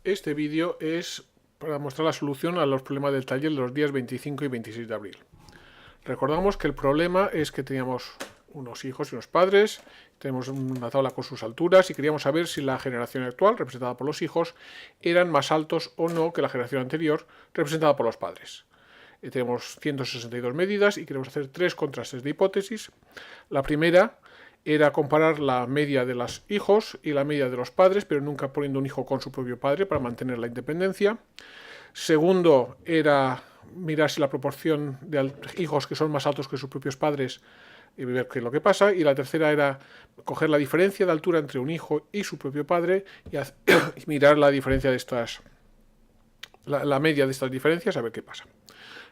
Este vídeo es para mostrar la solución a los problemas del taller de los días 25 y 26 de abril. Recordamos que el problema es que teníamos unos hijos y unos padres, tenemos una tabla con sus alturas y queríamos saber si la generación actual, representada por los hijos, eran más altos o no que la generación anterior, representada por los padres. Tenemos 162 medidas y queremos hacer tres contrastes de hipótesis. La primera era comparar la media de los hijos y la media de los padres, pero nunca poniendo un hijo con su propio padre para mantener la independencia. Segundo era mirar si la proporción de hijos que son más altos que sus propios padres y ver qué es lo que pasa. Y la tercera era coger la diferencia de altura entre un hijo y su propio padre y mirar la diferencia de estas, la media de estas diferencias, a ver qué pasa.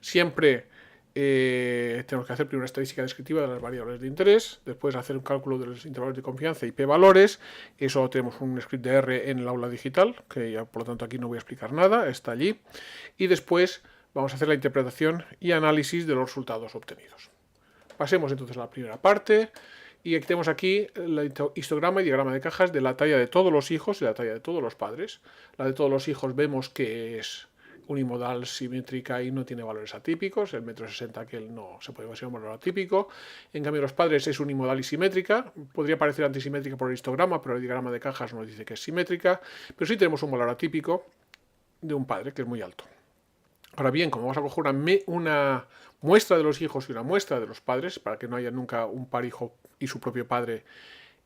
Siempre tenemos que hacer primero una estadística descriptiva de las variables de interés, después hacer un cálculo de los intervalos de confianza y p-valores. Eso tenemos un script de R en el aula digital, que ya, por lo tanto aquí no voy a explicar nada, está allí. Y después vamos a hacer la interpretación y análisis de los resultados obtenidos. Pasemos entonces a la primera parte. Y tenemos aquí el histograma y diagrama de cajas de la talla de todos los hijos y la talla de todos los padres. La de todos los hijos vemos que es unimodal, simétrica y no tiene valores atípicos. El 1,60 m que él no se puede considerar un valor atípico. En cambio, los padres es unimodal y simétrica. Podría parecer antisimétrica por el histograma, pero el diagrama de cajas nos dice que es simétrica. Pero sí tenemos un valor atípico de un padre, que es muy alto. Ahora bien, como vamos a coger una muestra de los hijos y una muestra de los padres, para que no haya nunca un par hijo y su propio padre,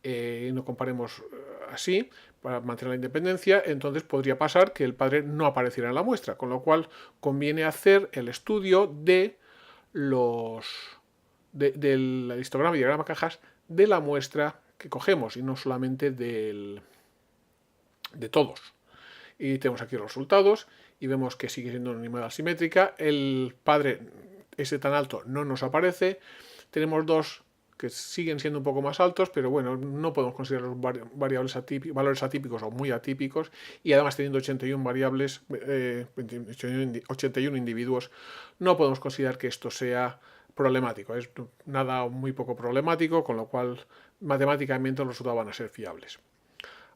no comparemos así, para mantener la independencia, entonces podría pasar que el padre no apareciera en la muestra, con lo cual conviene hacer el estudio de del histograma y diagrama cajas de la muestra que cogemos y no solamente de todos. Y tenemos aquí los resultados y vemos que sigue siendo una unidad asimétrica. El padre, ese tan alto, no nos aparece. Tenemos dos que siguen siendo un poco más altos, pero bueno, no podemos considerar los valores atípicos o muy atípicos, y además teniendo 81 variables, 81 individuos, no podemos considerar que esto sea problemático. Es nada muy poco problemático, con lo cual matemáticamente los resultados van a ser fiables.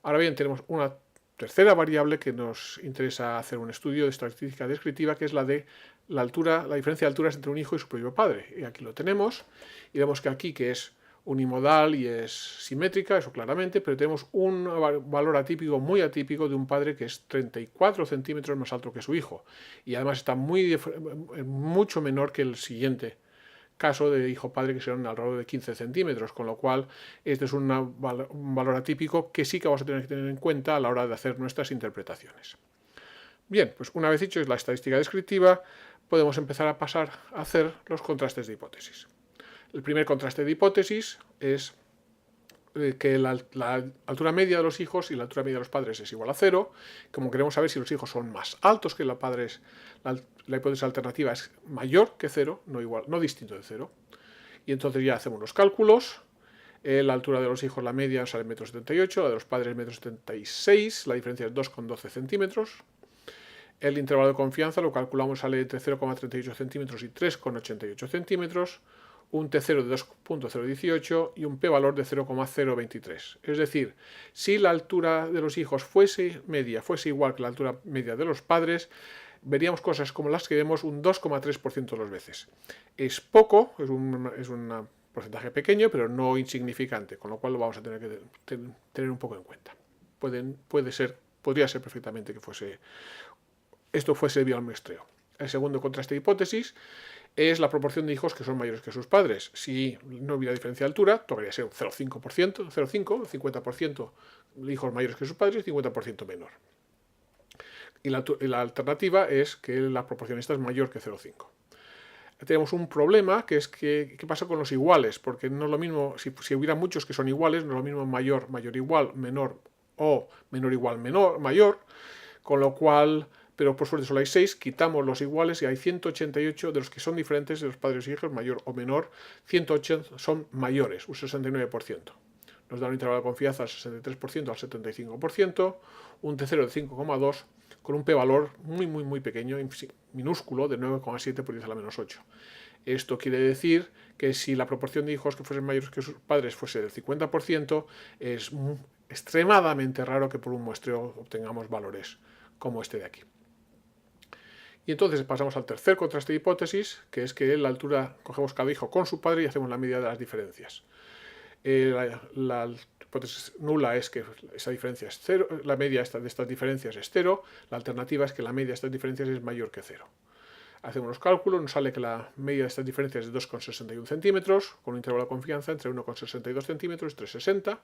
Ahora bien, tenemos una tercera variable que nos interesa hacer un estudio de estadística descriptiva, que es la de la altura, la diferencia de alturas entre un hijo y su propio padre. Y aquí lo tenemos, y vemos que aquí, que es unimodal y es simétrica, eso claramente, pero tenemos un valor atípico, muy atípico, de un padre que es 34 centímetros más alto que su hijo. Y además está mucho menor que el siguiente caso de hijo-padre, que serán alrededor de 15 centímetros, con lo cual este es un valor atípico que sí que vamos a tener que tener en cuenta a la hora de hacer nuestras interpretaciones. Bien, pues una vez hecho la estadística descriptiva, podemos empezar a pasar a hacer los contrastes de hipótesis. El primer contraste de hipótesis es que la altura media de los hijos y la altura media de los padres es igual a 0. Como queremos saber si los hijos son más altos que los padres, la hipótesis alternativa es mayor que 0, no distinto de 0. Y entonces ya hacemos los cálculos. La altura de los hijos, la media, sale 1,78 m, la de los padres 1,76 m, la diferencia es 2,12 centímetros. El intervalo de confianza lo calculamos, sale entre 0,38 centímetros y 3,88 centímetros. Un T0 de 2,018 y un p-valor de 0,023. Es decir, si la altura de los hijos fuese igual que la altura media de los padres, veríamos cosas como las que vemos un 2,3% de las veces. Es poco, es un porcentaje pequeño, pero no insignificante, con lo cual lo vamos a tener que tener un poco en cuenta. Podría ser perfectamente que esto fuese debido al muestreo. El segundo contraste de hipótesis es la proporción de hijos que son mayores que sus padres. Si no hubiera diferencia de altura, tocaría ser un 0,5%, 50% de hijos mayores que sus padres y 50% menor. Y la alternativa es que la proporción esta es mayor que 0,5. Tenemos un problema, que es qué pasa con los iguales, porque no es lo mismo, si hubiera muchos que son iguales, no es lo mismo mayor, igual, menor o menor igual, mayor, con lo cual, pero por suerte solo hay 6, quitamos los iguales y hay 188 de los que son diferentes de los padres y hijos, mayor o menor, 180 son mayores, un 69%. Nos da un intervalo de confianza al 63% al 75%, un T0 de 5,2 con un p-valor muy pequeño, minúsculo, de 9,7 por 10 a la menos 8. Esto quiere decir que si la proporción de hijos que fuesen mayores que sus padres fuese del 50%, es extremadamente raro que por un muestreo obtengamos valores como este de aquí. Y entonces pasamos al tercer contraste de hipótesis, que es que la altura, cogemos cada hijo con su padre y hacemos la media de las diferencias. La hipótesis nula es que esa diferencia es cero, la media de estas diferencias es cero, la alternativa es que la media de estas diferencias es mayor que cero. Hacemos los cálculos, nos sale que la media de estas diferencias es de 2,61 centímetros, con un intervalo de confianza entre 1,62 centímetros y 3,60,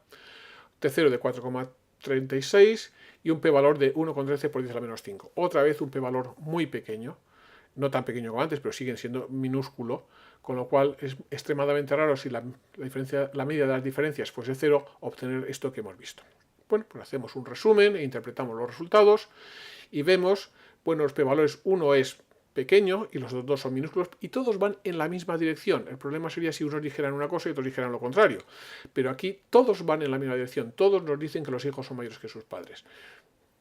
T0 de 4,36 y un p-valor de 1,13 por 10 a la menos 5. Otra vez un p-valor muy pequeño, no tan pequeño como antes, pero siguen siendo minúsculo, con lo cual es extremadamente raro si la media de las diferencias fuese cero, obtener esto que hemos visto. Bueno, pues hacemos un resumen e interpretamos los resultados y vemos, bueno, los p-valores, uno es pequeño y los dos son minúsculos y todos van en la misma dirección. El problema sería si unos dijeran una cosa y otros dijeran lo contrario. Pero aquí todos van en la misma dirección, todos nos dicen que los hijos son mayores que sus padres.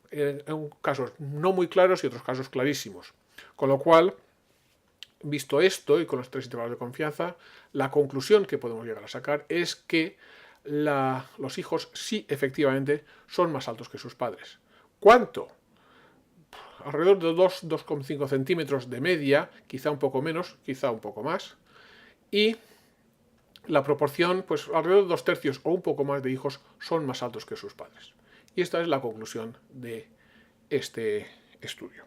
En casos no muy claros y otros casos clarísimos. Con lo cual, visto esto y con los tres intervalos de confianza, la conclusión que podemos llegar a sacar es que los hijos sí efectivamente son más altos que sus padres. ¿Cuánto? Alrededor de 2,5 centímetros de media, quizá un poco menos, quizá un poco más, y la proporción, pues alrededor de 2/3 o un poco más de hijos son más altos que sus padres. Y esta es la conclusión de este estudio.